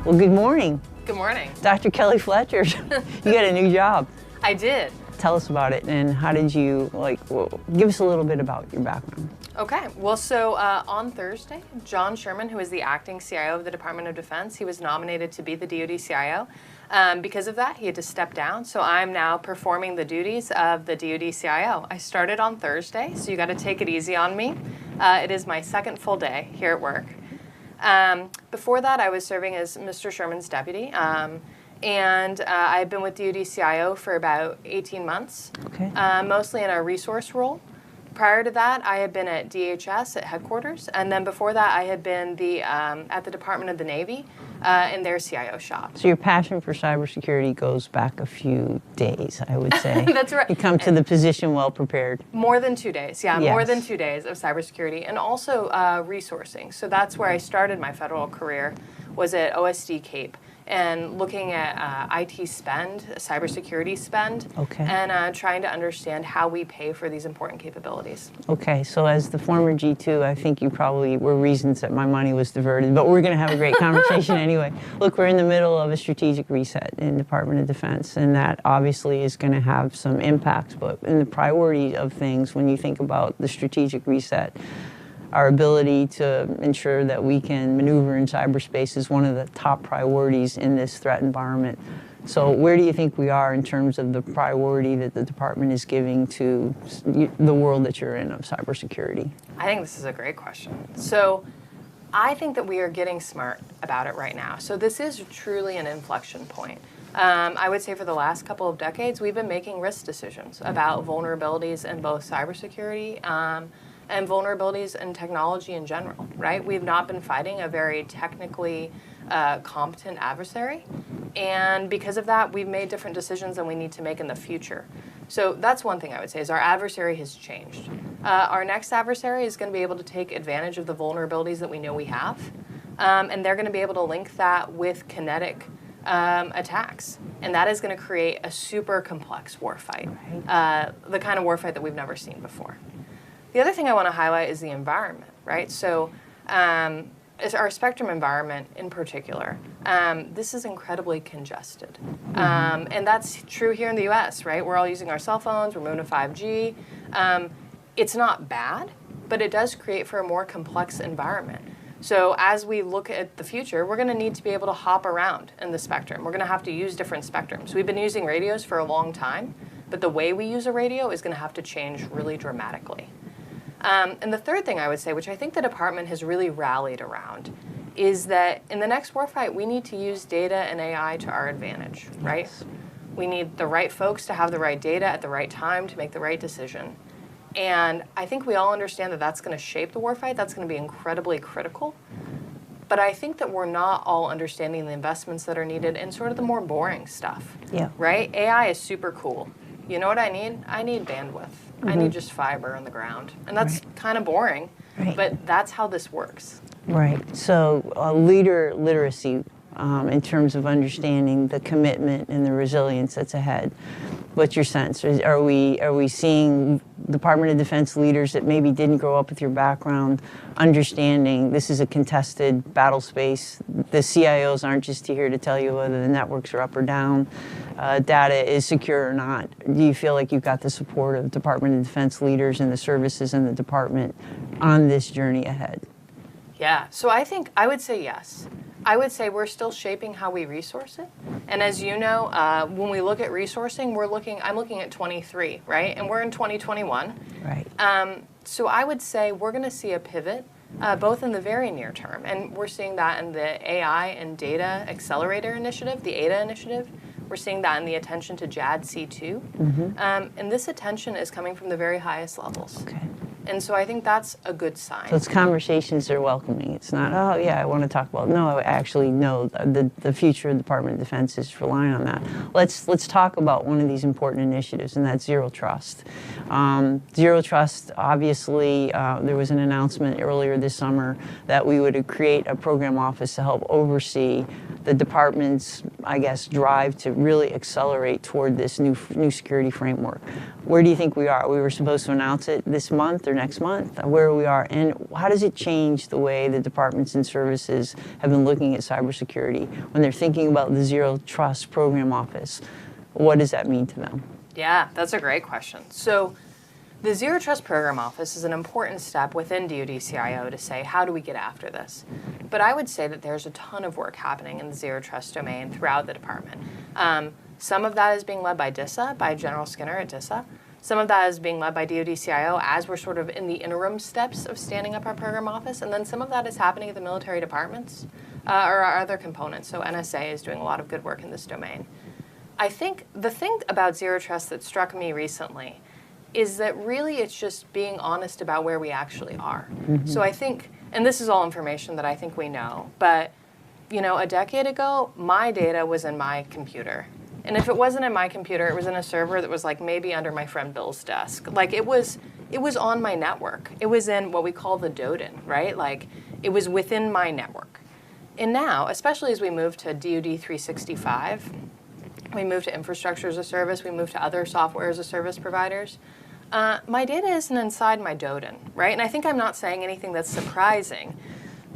Well, good morning. Good morning. Dr. Kelly Fletcher, you got a new job. I did. Tell us about it and how did you, give us a little bit about your background. Okay, well, so on Thursday, John Sherman, who is the acting CIO of the Department of Defense, he was nominated to be the DoD CIO. Because of that, he had to step down, so I'm now performing the duties of the DoD CIO. I started on Thursday, so you got to take it easy on me. It is my second full day here at work. Before that, I was serving as Mr. Sherman's deputy, and I've been with DoD CIO for about 18 months, Okay. Mostly in a resource role. Prior to that, I had been at DHS at headquarters, and then before that, I had been at the Department of the Navy in their CIO shop. So your passion for cybersecurity goes back a few days, I would say. That's right. You come to the position well prepared. More than 2 days, yeah, Yes. more than 2 days of cybersecurity, and also resourcing. So that's where I started my federal career, was at OSD Cape, and looking at IT spend, cybersecurity spend, Okay. and trying to understand how we pay for these important capabilities. Okay, so as the former G2, I think you probably were reasons that my money was diverted, but we're going to have a great conversation anyway. Look, we're in the middle of a strategic reset in the Department of Defense, and that obviously is going to have some impacts, but in the priority of things, when you think about the strategic reset, our ability to ensure that we can maneuver in cyberspace is one of the top priorities in this threat environment. So where do you think we are in terms of the priority that the department is giving to the world that you're in of cybersecurity? I think this is a great question. So I think that we are getting smart about it right now. So this is truly an inflection point. I would say for the last couple of decades, we've been making risk decisions about vulnerabilities in both cybersecurity and vulnerabilities in technology in general, right? We've not been fighting a very technically competent adversary, and because of that, we've made different decisions than we need to make in the future. So that's one thing I would say, is our adversary has changed. Our next adversary is going to be able to take advantage of the vulnerabilities that we know we have, and they're going to be able to link that with kinetic attacks, and that is going to create a super complex warfight, the kind of warfight that we've never seen before. The other thing I want to highlight is the environment, right? So it's our spectrum environment in particular. This is incredibly congested. And that's true here in the US, right? We're all using our cell phones, we're moving to 5G. It's not bad, but it does create for a more complex environment. So as we look at the future, we're going to need to be able to hop around in the spectrum. We're going to have to use different spectrums. We've been using radios for a long time, but the way we use a radio is going to have to change really dramatically. And the third thing I would say, which I think the department has really rallied around, is that in the next warfight, we need to use data and AI to our advantage, right? Yes. We need the right folks to have the right data at the right time to make the right decision. And I think we all understand that that's going to shape the warfight. That's going to be incredibly critical. But I think that we're not all understanding the investments that are needed in sort of the more boring stuff, right? AI is super cool. You know what I need? I need bandwidth. I need just fiber in the ground. And that's kind of boring, but that's how this works. Right. So leader literacy in terms of understanding the commitment and the resilience that's ahead. What's your sense? Are we seeing Department of Defense leaders that maybe didn't grow up with your background understanding this is a contested battle space? The CIOs aren't just here to tell you whether the networks are up or down, data is secure or not. Do you feel like you've got the support of Department of Defense leaders and the services in the department on this journey ahead? Yeah, so I would say yes. I would say we're still shaping how we resource it. And as you know, when we look at resourcing, I'm looking at 23, right? And we're in 2021. Right. So I would say we're going to see a pivot, both in the very near term. And we're seeing that in the AI and Data Accelerator Initiative, the ADA initiative. We're seeing that in the attention to JADC2. And this attention is coming from the very highest levels. Okay. And so I think that's a good sign. So it's conversations they're welcoming. It's not, oh yeah, I want to talk about, no, I actually know the future of the Department of Defense is relying on that. Let's talk about one of these important initiatives, and that's Zero Trust. Zero Trust, obviously, there was an announcement earlier this summer that we would create a program office to help oversee the department's, I guess, drive to really accelerate toward this new security framework. Where do you think we are? We were supposed to announce it this month or next month. Where we are, and how does it change the way the departments and services have been looking at cybersecurity when they're thinking about the Zero Trust Program Office? What does that mean to them? Yeah, that's a great question. So the Zero Trust Program Office is an important step within DoD CIO to say, how do we get after this? But I would say that there's a ton of work happening in the Zero Trust domain throughout the department. Some of that is being led by DISA, by General Skinner at DISA. Some of that is being led by DoD CIO as we're sort of in the interim steps of standing up our program office. And then some of that is happening at the military departments or our other components. So NSA is doing a lot of good work in this domain. I think the thing about Zero Trust that struck me recently is that really it's just being honest about where we actually are. So I think, and this is all information that I think we know, but you know, a decade ago, my data was in my computer. And if it wasn't in my computer, it was in a server that was like maybe under my friend Bill's desk. Like it was on my network. It was in what we call the DoDIN, right? Like it was within my network. And now, especially as we move to DoD 365, we move to infrastructure as a service, we move to other software as a service providers, my data isn't inside my DoDIN, right? And I think I'm not saying anything that's surprising,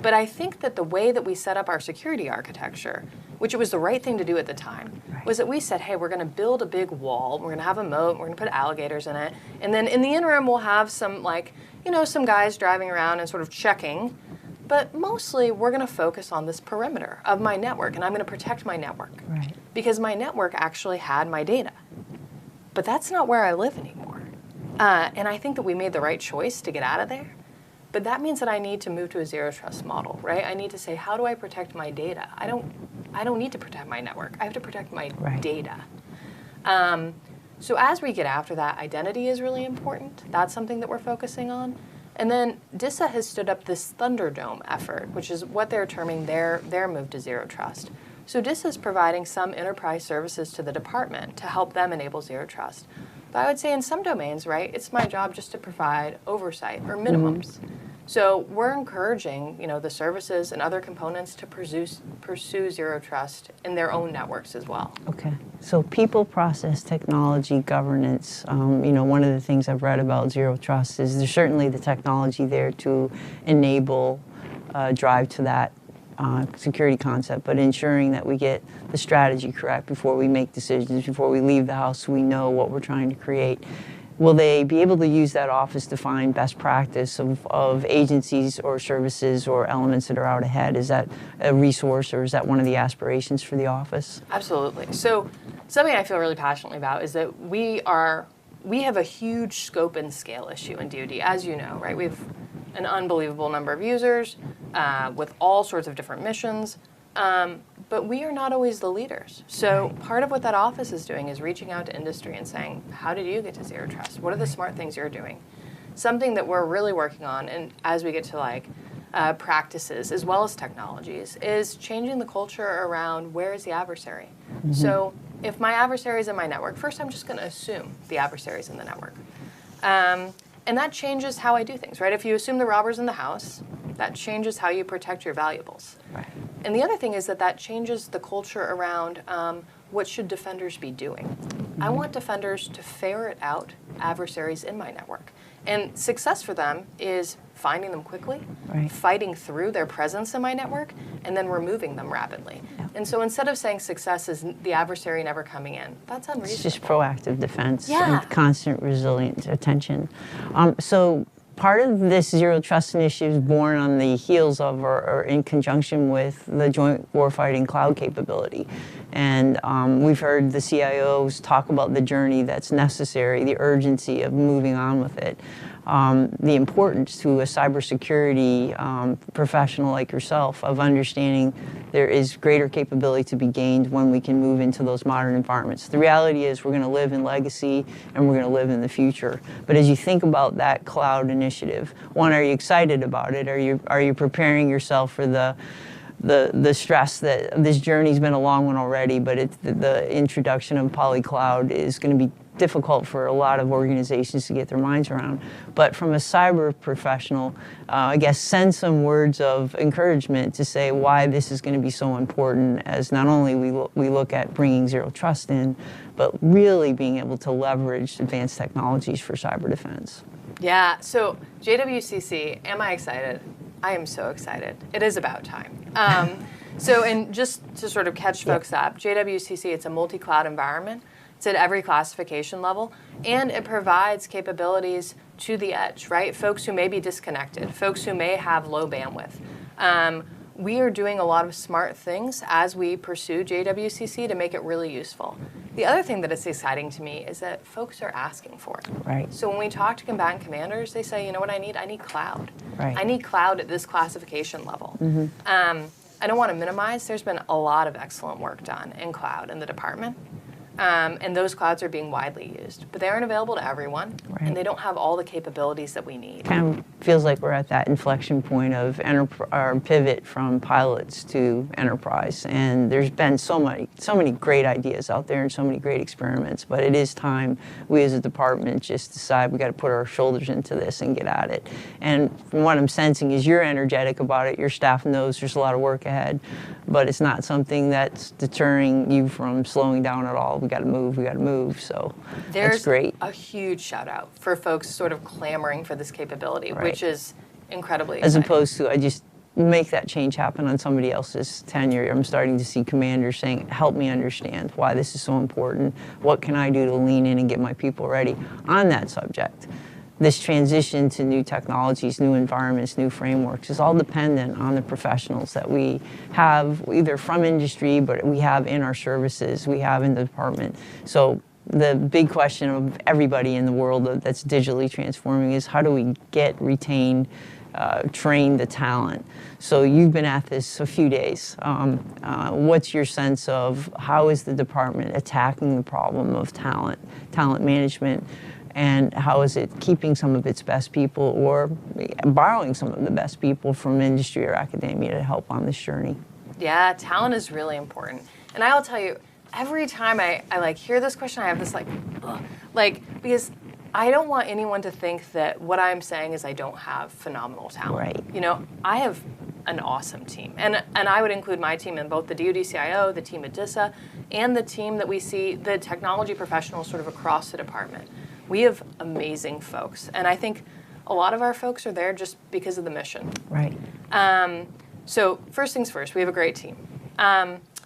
but I think that the way that we set up our security architecture, which it was the right thing to do at the time, was that we said, hey, we're going to build a big wall, we're going to have a moat, we're going to put alligators in it, and then in the interim we'll have some, like, you know, some guys driving around and sort of checking, but mostly we're going to focus on this perimeter of my network, and I'm going to protect my network. Right. Because my network actually had my data. But that's not where I live anymore. And I think that we made the right choice to get out of there. But that means that I need to move to a zero trust model, right? I need to say, how do I protect my data? I don't need to protect my network. I have to protect my data. So as we get after that, identity is really important. That's something that we're focusing on. And then DISA has stood up this Thunderdome effort, which is what they're terming their move to zero trust. So DISA is providing some enterprise services to the department to help them enable zero trust. But I would say in some domains, right, it's my job just to provide oversight or minimums. So we're encouraging, you know, the services and other components to pursue zero trust in their own networks as well. Okay. So people, process, technology, governance, you know, one of the things I've read about zero trust is there's certainly the technology there to enable drive to that security concept, but ensuring that we get the strategy correct before we make decisions, before we leave the house, we know what we're trying to create. Will they be able to use that office to find best practice of agencies or services or elements that are out ahead? Is that a resource, or is that one of the aspirations for the office? Absolutely. So something I feel really passionately about is that we have a huge scope and scale issue in DoD, as you know, right? We have an unbelievable number of users with all sorts of different missions, but we are not always the leaders. So part of what that office is doing is reaching out to industry and saying, how did you get to zero trust? What are the smart things you're doing? Something that we're really working on, and as we get to like practices as well as technologies, is changing the culture around where is the adversary. So if my adversary is in my network, first I'm just going to assume the adversary is in the network. And that changes how I do things, right? If you assume the robber's in the house, that changes how you protect your valuables. Right. And the other thing is that changes the culture around what should defenders be doing. I want defenders to ferret out adversaries in my network. And success for them is finding them quickly, fighting through their presence in my network, and then removing them rapidly. And so instead of saying success is the adversary never coming in, that's unreasonable. It's just proactive defense and constant resilient attention. So part of this zero trust initiative is born on the heels of or in conjunction with the joint warfighting cloud capability. And we've heard the CIOs talk about the journey that's necessary, the urgency of moving on with it, the importance to a cybersecurity professional like yourself of understanding there is greater capability to be gained when we can move into those modern environments. The reality is we're going to live in legacy and we're going to live in the future. But as you think about that cloud initiative, one, are you excited about it? Are you preparing yourself for the stress that this journey's been a long one already, but the introduction of polycloud is going to be difficult for a lot of organizations to get their minds around. But from a cyber professional, I guess send some words of encouragement to say why this is going to be so important, as not only we look at bringing zero trust in, but really being able to leverage advanced technologies for cyber defense. Yeah, so JWCC, am I excited? I am so excited. It is about time. So, and just to sort of catch folks up, JWCC, it's a multi-cloud environment. It's at every classification level, and it provides capabilities to the edge, right? Folks who may be disconnected, folks who may have low bandwidth. We are doing a lot of smart things as we pursue JWCC to make it really useful. The other thing that is exciting to me is that folks are asking for it. Right. So when we talk to combatant commanders, they say, you know what I need? I need cloud. Right. I need cloud at this classification level. Mm-hmm. I don't want to minimize, there's been a lot of excellent work done in cloud in the department. And those clouds are being widely used, but they aren't available to everyone, and they don't have all the capabilities that we need. Kind of feels like we're at that inflection point of pivot from pilots to enterprise, and there's been so many great ideas out there and so many great experiments, but it is time we as a department just decide we got to put our shoulders into this and get at it. And from what I'm sensing is you're energetic about it, your staff knows there's a lot of work ahead, but it's not something that's deterring you from slowing down at all. We got to move, so that's great. There's a huge shout out for folks sort of clamoring for this capability, which is incredibly As exciting. opposed to, I just make that change happen on somebody else's tenure. I'm starting to see commanders saying, help me understand why this is so important. What can I do to lean in and get my people ready on that subject? This transition to new technologies, new environments, new frameworks is all dependent on the professionals that we have either from industry, but we have in our services, we have in the department. So the big question of everybody in the world that's digitally transforming is how do we retain, train the talent? So you've been at this a few days. What's your sense of how is the department attacking the problem of talent management? And how is it keeping some of its best people or borrowing some of the best people from industry or academia to help on this journey? Yeah, talent is really important. And I'll tell you, every time I like hear this question, I have this because I don't want anyone to think that what I'm saying is I don't have phenomenal talent. Right. You know, I have an awesome team. And I would include my team in both the DoD CIO, the team at DISA, and the team that we see, the technology professionals sort of across the department. We have amazing folks, and I think a lot of our folks are there just because of the mission. Right. So first things first, we have a great team.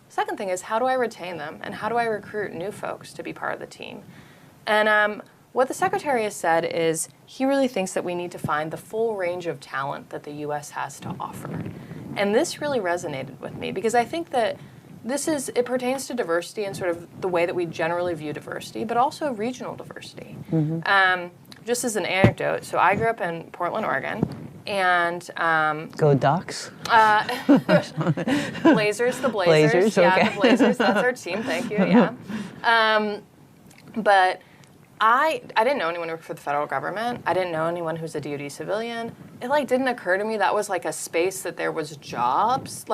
Second thing is, how do I retain them, and how do I recruit new folks to be part of the team? And what the Secretary has said is he really thinks that we need to find the full range of talent that the U.S. has to offer. And this really resonated with me, because I think that it pertains to diversity and sort of the way that we generally view diversity, but also regional diversity. Mm-hmm. Just as an anecdote, so I grew up in Portland, Oregon, and Go Ducks. Blazers, the Blazers. Yeah, okay. the Blazers, that's our team, thank you, yeah. But I didn't know anyone who worked for the federal government. I didn't know anyone who's a DoD civilian. It didn't occur to me that was a space that there was jobs.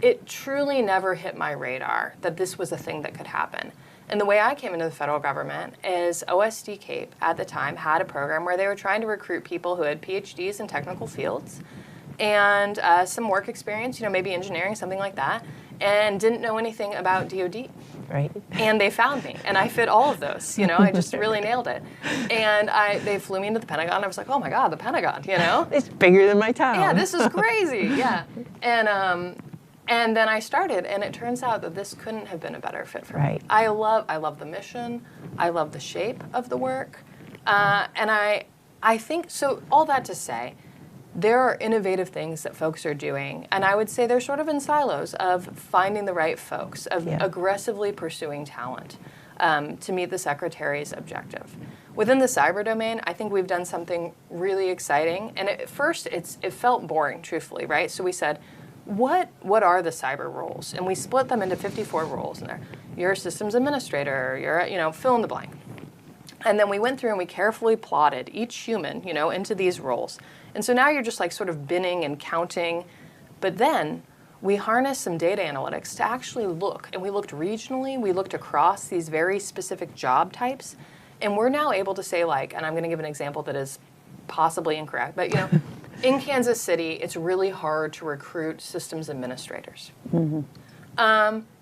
It truly never hit my radar that this was a thing that could happen. And the way I came into the federal government is OSD CAPE at the time had a program where they were trying to recruit people who had PhDs in technical fields and some work experience, maybe engineering, something like that, and didn't know anything about DoD. Right. And they found me, and I fit all of those. I just really nailed it. And they flew me into the Pentagon. I was like, oh my God, the Pentagon, It's bigger than my town. Yeah, this is crazy, yeah. And then I started, and it turns out that this couldn't have been a better fit for me. I love the mission. I love the shape of the work. And I think, so all that to say, there are innovative things that folks are doing, and I would say they're sort of in silos of finding the right folks, of aggressively pursuing talent to meet the Secretary's objective. Within the cyber domain, I think we've done something really exciting, and at first it felt boring, truthfully, right? So we said, what are the cyber roles? And we split them into 54 roles in there. You're a systems administrator, you're fill in the blank. And then we went through and we carefully plotted each human, into these roles. And so now you're just sort of binning and counting. But then we harnessed some data analytics to actually look, and we looked regionally, we looked across these very specific job types, and we're now able to say, like, and I'm going to give an example that is possibly incorrect, but in Kansas City, it's really hard to recruit systems administrators.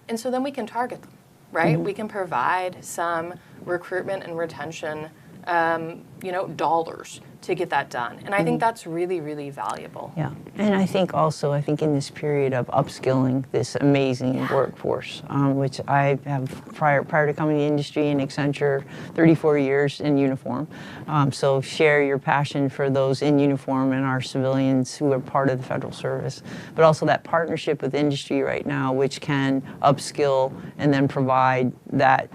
And so then we can target them, right? We can provide some recruitment and retention, dollars to get that done. And I think that's really, really valuable. Yeah, and I think also, in this period of upskilling this amazing workforce, which I have prior to coming to the industry in Accenture, 34 years in uniform. So share your passion for those in uniform and our civilians who are part of the federal service, but also that partnership with industry right now, which can upskill and then provide that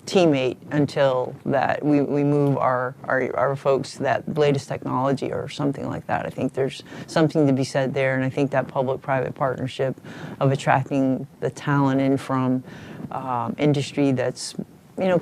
teammate until that we move our folks to that latest technology or something like that. I think there's something to be said there, and I think that public-private partnership of attracting the talent in from industry that's,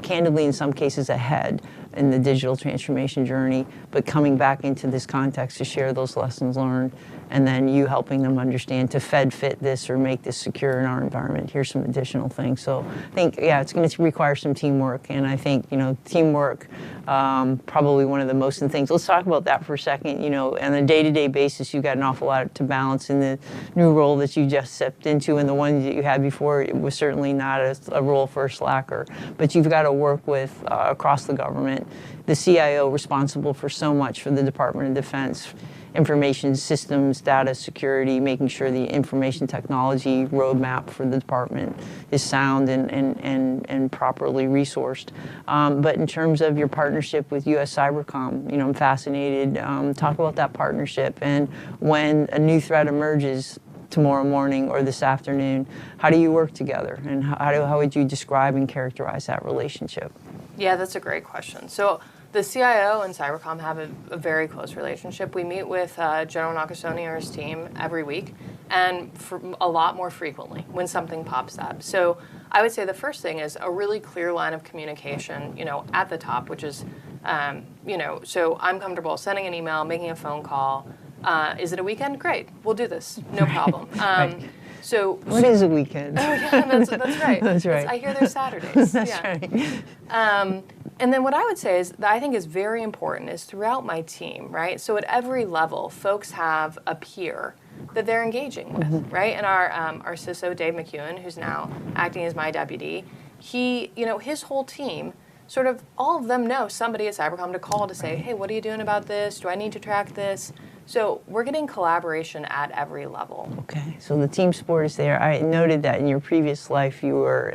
candidly in some cases ahead in the digital transformation journey, but coming back into this context to share those lessons learned, and then you helping them understand to fit this or make this secure in our environment. Here's some additional things. So I think, it's going to require some teamwork, and I think, teamwork, probably one of the most important things. Let's talk about that for a second. On a day-to-day basis, you've got an awful lot to balance in the new role that you just stepped into, and the one that you had before, it was certainly not a role for a slacker, but you've got to work with, across the government, the CIO responsible for so much for the Department of Defense, information systems, data security, making sure the information technology roadmap for the department is sound and properly resourced. But in terms of your partnership with U.S. Cybercom, I'm fascinated. Talk about that partnership, and when a new threat emerges tomorrow morning or this afternoon, how do you work together, and how would you describe and characterize that relationship? Yeah, that's a great question. So the CIO and Cybercom have a very close relationship. We meet with General Nakasone or his team every week, and a lot more frequently when something pops up. So I would say the first thing is a really clear line of communication, at the top, which is, so I'm comfortable sending an email, making a phone call. Is it a weekend? Great, we'll do this, no problem. So what is a weekend? Oh yeah, that's right. That's right. I hear there's Saturdays. That's right. And then what I would say is that I think is very important is throughout my team, right? So at every level, folks have a peer that they're engaging with, right? And our CISO, Dave McEwen, who's now acting as my deputy, he, his whole team, sort of all of them know somebody at Cybercom to call to say, hey, what are you doing about this? Do I need to track this? So we're getting collaboration at every level. Okay, so the team sport is there. I noted that in your previous life you were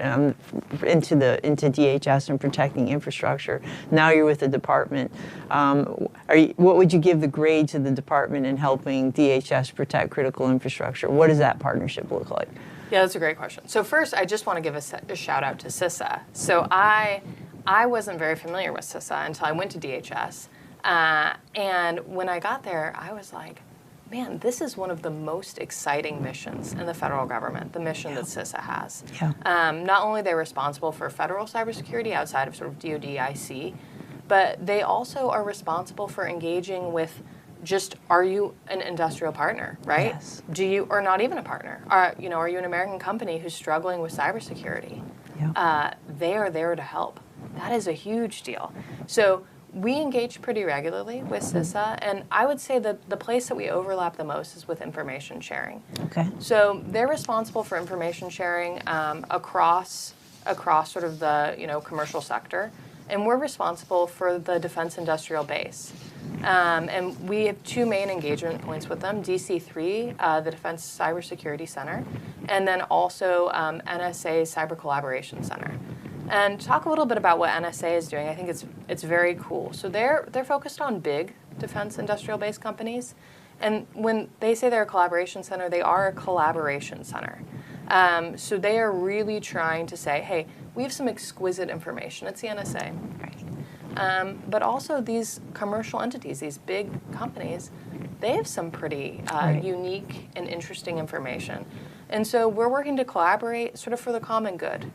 into DHS and protecting infrastructure. Now you're with the department. What would you give the grade to the department in helping DHS protect critical infrastructure? What does that partnership look like? Yeah, that's a great question. So first, I just want to give a shout out to CISA. So I wasn't very familiar with CISA until I went to DHS. And when I got there, I was like, man, this is one of the most exciting missions in the federal government, the mission that CISA has. Not only are they responsible for federal cybersecurity outside of sort of DoD IC, but they also are responsible for engaging with just, are you an industrial partner, right? Yes. Do you, or not even a partner? Are you an American company who's struggling with cybersecurity? They are there to help. That is a huge deal. So we engage pretty regularly with CISA, and I would say that the place that we overlap the most is with information sharing. Okay. So they're responsible for information sharing across sort of the commercial sector, and we're responsible for the defense industrial base. And we have two main engagement points with them: DC3, the Defense Cybersecurity Center, and then also NSA Cyber Collaboration Center. And talk a little bit about what NSA is doing. I think it's very cool. So they're focused on big defense industrial base companies, and when they say they're a collaboration center, they are a collaboration center. So they are really trying to say, hey, we have some exquisite information. It's the NSA. But also these commercial entities, these big companies, they have some pretty unique and interesting information. And so we're working to collaborate sort of for the common good.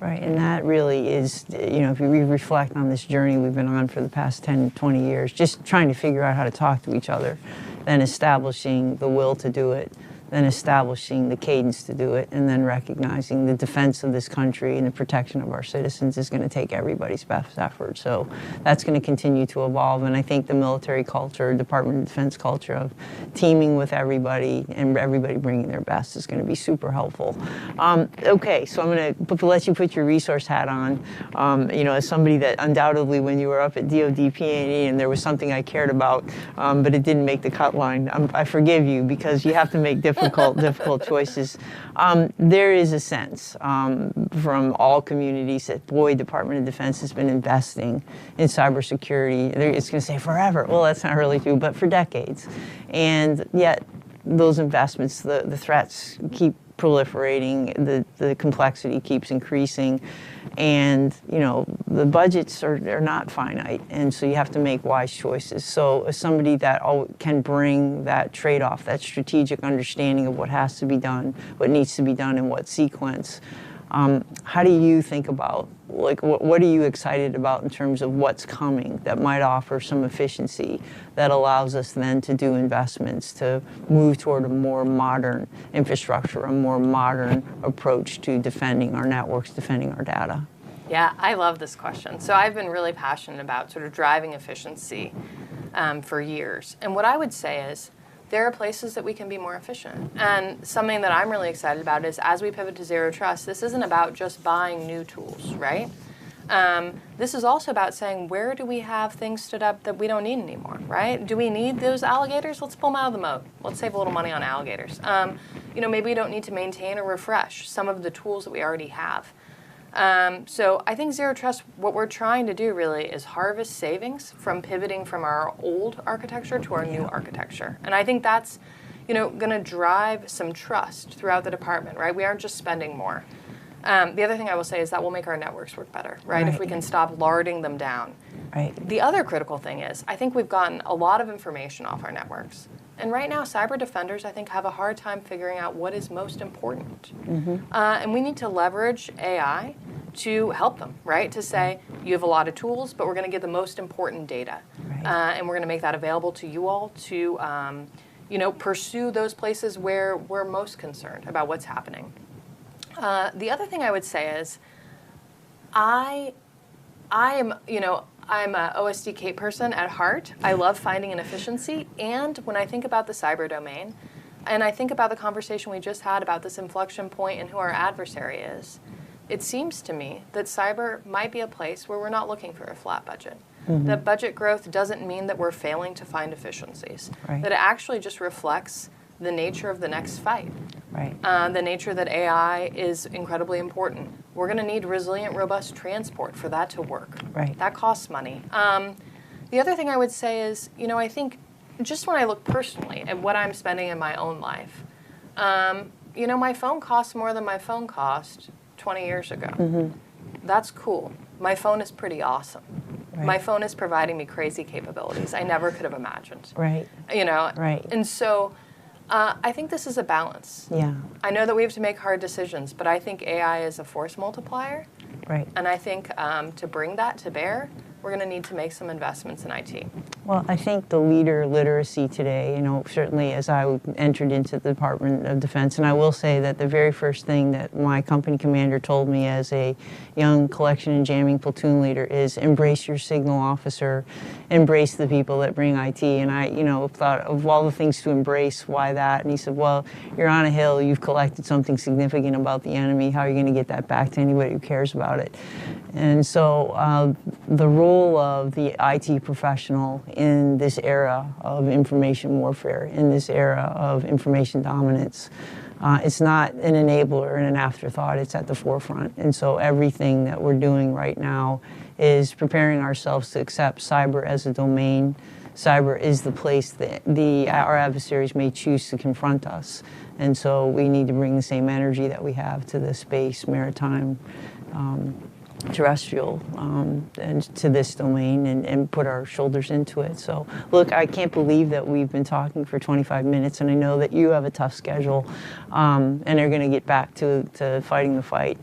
Right. And that really is, if we reflect on this journey we've been on for the past 10, 20 years, just trying to figure out how to talk to each other, then establishing the will to do it, then establishing the cadence to do it, and then recognizing the defense of this country and the protection of our citizens is going to take everybody's best effort. So that's going to continue to evolve, and I think the military culture, Department of Defense culture of teaming with everybody and everybody bringing their best is going to be super helpful. Okay, so I'm going to let you put your resource hat on. You know, as somebody that undoubtedly when you were up at DoD P&E and there was something I cared about, but it didn't make the cut line, I forgive you because you have to make difficult choices. There is a sense from all communities that, boy, Department of Defense has been investing in cybersecurity. It's going to say forever. Well, that's not really true, but for decades. And yet, those investments, the threats keep proliferating, the complexity keeps increasing, and you know the budgets are not finite, and so you have to make wise choices. So as somebody that can bring that trade-off, that strategic understanding of what has to be done, what needs to be done in what sequence, how do you think about, like, what are you excited about in terms of what's coming that might offer some efficiency that allows us then to do investments to move toward a more modern infrastructure, a more modern approach to defending our networks, defending our data? Yeah, I love this question. So I've been really passionate about sort of driving efficiency for years. And what I would say is, there are places that we can be more efficient. And something that I'm really excited about is as we pivot to Zero Trust, this isn't about just buying new tools, right? This is also about saying, where do we have things stood up that we don't need anymore, right? Do we need those alligators? Let's pull them out of the moat. Let's save a little money on alligators. You know, maybe we don't need to maintain or refresh some of the tools that we already have. So I think Zero Trust, what we're trying to do really is harvest savings from pivoting from our old architecture to our new architecture. And I think that's, you know, going to drive some trust throughout the department, right? We aren't just spending more. The other thing I will say is that will make our networks work better, right? If we can stop larding them down. Right. The other critical thing is, I think we've gotten a lot of information off our networks. And right now, cyber defenders, I think, have a hard time figuring out what is most important. And we need to leverage AI to help them, right? To say, you have a lot of tools, but we're going to get the most important data. And we're going to make that available to you all to, you know, pursue those places where we're most concerned about what's happening. The other thing I would say is, I am, you know, I'm a OSDK person at heart. I love finding an efficiency. And when I think about the cyber domain, and I think about the conversation we just had about this inflection point and who our adversary is, it seems to me that cyber might be a place where we're not looking for a flat budget. That budget growth doesn't mean that we're failing to find efficiencies. That it actually just reflects the nature of the next fight. The nature that AI is incredibly important. We're going to need resilient, robust transport for that to work. That costs money. The other thing I would say is, you know, I think just when I look personally at what I'm spending in my own life, you know, my phone costs more than my phone cost 20 years ago. That's cool. My phone is pretty awesome. My phone is providing me crazy capabilities I never could have imagined. You know? And so I think this is a balance. I know that we have to make hard decisions, but I think AI is a force multiplier. And I think to bring that to bear, we're going to need to make some investments in IT. Well, I think the leader literacy today, you know, certainly as I entered into the Department of Defense, and I will say that the very first thing that my company commander told me as a young collection and jamming platoon leader is embrace your signal officer, embrace the people that bring IT. And I, you know, thought of all the things to embrace, why that? And he said, well, you're on a hill, you've collected something significant about the enemy, how are you going to get that back to anybody who cares about it? And so the role of the IT professional in this era of information warfare, in this era of information dominance, it's not an enabler and an afterthought, it's at the forefront. And so everything that we're doing right now is preparing ourselves to accept cyber as a domain. Cyber is the place that our adversaries may choose to confront us. And so we need to bring the same energy that we have to the space, maritime, terrestrial, and to this domain and put our shoulders into it. So look, I can't believe that we've been talking for 25 minutes, and I know that you have a tough schedule and are going to get back to fighting the fight.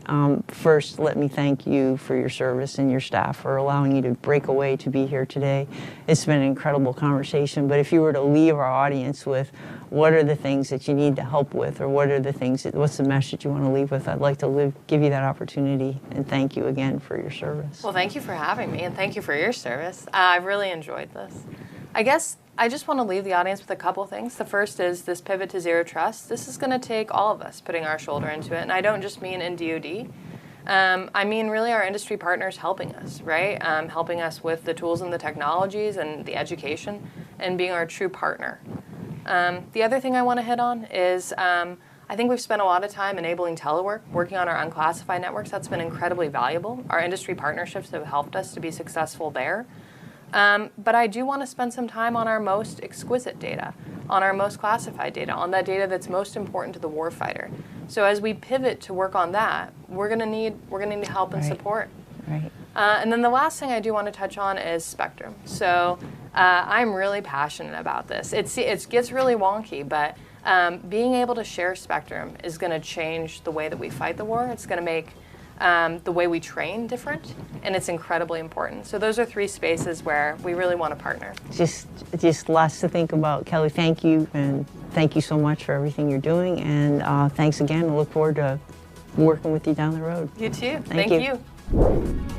First, let me thank you for your service and your staff for allowing you to break away to be here today. It's been an incredible conversation, but if you were to leave our audience with what are the things that you need to help with, or what are the things, what's the message you want to leave with, I'd like to give you that opportunity, and thank you again for your service. Well, thank you for having me, and thank you for your service. I've really enjoyed this. I guess I just want to leave the audience with a couple things. The first is this pivot to zero trust. This is going to take all of us putting our shoulder into it, and I don't just mean in DoD. I mean really our industry partners helping us, right? Helping us with the tools and the technologies and the education, and being our true partner. The other thing I want to hit on is I think we've spent a lot of time enabling telework, working on our unclassified networks. That's been incredibly valuable. Our industry partnerships have helped us to be successful there. But I do want to spend some time on our most exquisite data, on our most classified data, on that data that's most important to the warfighter. So as we pivot to work on that, we're going to need help and support. Right. And then the last thing I do want to touch on is spectrum. So I'm really passionate about this. It gets really wonky, but being able to share spectrum is going to change the way that we fight the war. It's going to make the way we train different, and it's incredibly important. So those are three spaces where we really want to partner. Just lots to think about. Kelly, thank you, and thank you so much for everything you're doing, and thanks again. I look forward to working with you down the road. You too. Thank you.